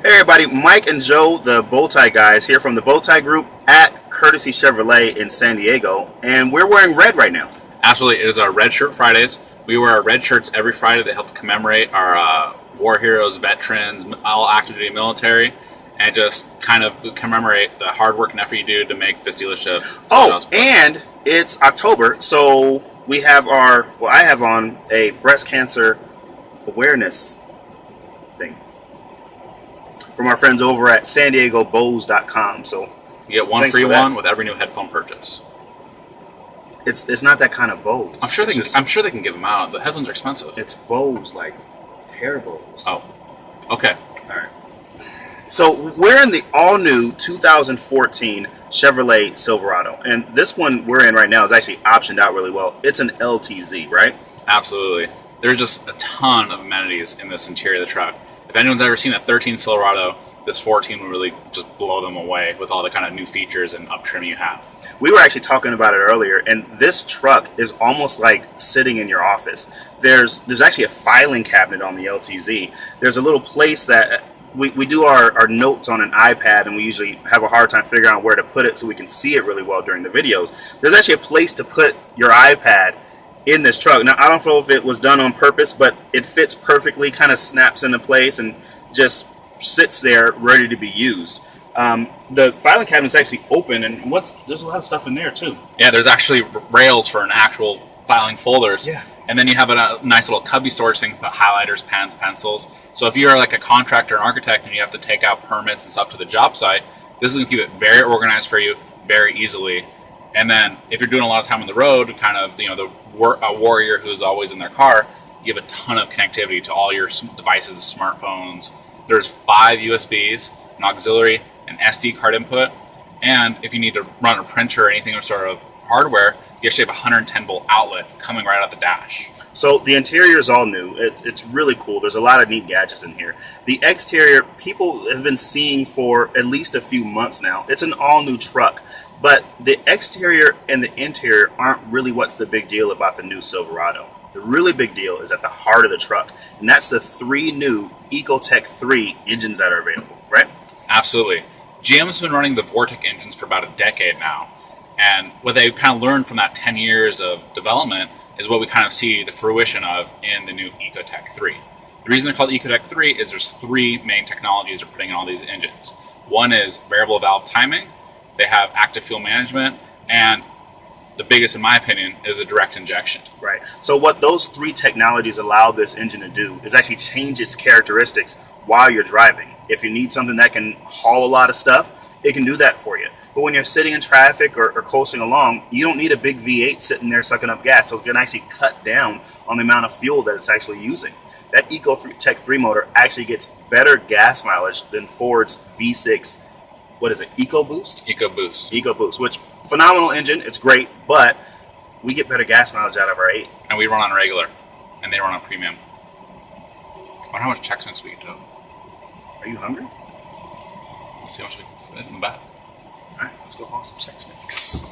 Hey everybody, Mike and Joe, the Bowtie guys, here from the Bowtie Group at Courtesy Chevrolet in San Diego, and we're wearing red right now. Absolutely, it is our Red Shirt Fridays. We wear our red shirts every Friday to help commemorate our war heroes, veterans, all active duty military, and just kind of commemorate the hard work and effort you do to make this dealership. Oh, and it's October, so we have I have on a breast cancer awareness thing from our friends over at SanDiegoBows.com. So you get one free one with every new headphone purchase. It's not that kind of Bose. I'm sure they can give them out. The headphones are expensive. It's Bose, like hair Bose. Oh, okay. All right. So we're in the all-new 2014 Chevrolet Silverado, and this one we're in right now is actually optioned out really well. It's an LTZ, right? Absolutely. There's just a ton of amenities in this interior of the truck. If anyone's ever seen a 13 Silverado, this 14 will really just blow them away with all the kind of new features and up trim you have. We were actually talking about it earlier, and this truck is almost like sitting in your office. There's actually a filing cabinet on the LTZ. There's a little place that we do our notes on an iPad, and we usually have a hard time figuring out where to put it so we can see it really well during the videos. There's actually a place to put your iPad in this truck. Now, I don't know if it was done on purpose, but it fits perfectly, kind of snaps into place, and just sits there ready to be used. The filing cabinet is actually open, and there's a lot of stuff in there too. Yeah, there's actually rails for an actual filing folders. Yeah. And then you have a nice little cubby storage thing, put highlighters, pens, pencils. So if you're like a contractor or architect and you have to take out permits and stuff to the job site, this is going to keep it very organized for you very easily. And then if you're doing a lot of time on the road, kind of, a warrior who's always in their car, you have a ton of connectivity to all your devices, smartphones. There's 5 USBs, an auxiliary, an SD card input, and if you need to run a printer or anything sort of hardware, you actually have a 110 volt outlet coming right out the dash. So the interior is all new. It's really cool. There's a lot of neat gadgets in here. The exterior, people have been seeing for at least a few months now. It's an all new truck, but the exterior and the interior aren't really what's the big deal about the new Silverado. The really big deal is at the heart of the truck, and that's the 3 new Ecotec 3 engines that are available, right? Absolutely. GM's been running the Vortec engines for about a decade now, and what they kind of learned from that 10 years of development is what we kind of see the fruition of in the new Ecotec 3. The reason they're called Ecotec 3 is there's 3 main technologies they're putting in all these engines. One is variable valve timing, they have active fuel management, and the biggest, in my opinion, is a direct injection. Right. So what those 3 technologies allow this engine to do is actually change its characteristics while you're driving. If you need something that can haul a lot of stuff, it can do that for you. But when you're sitting in traffic or coasting along, you don't need a big V8 sitting there sucking up gas. So it can actually cut down on the amount of fuel that it's actually using. That Ecotec 3 motor actually gets better gas mileage than Ford's V6. What is it? EcoBoost? EcoBoost, which phenomenal engine. It's great, but we get better gas mileage out of our 8. And we run on regular, and they run on premium. I wonder how much Chex Mix we can do. Are you hungry? Let's see how much we can fit in the back. All right, let's go haul some Chex Mix.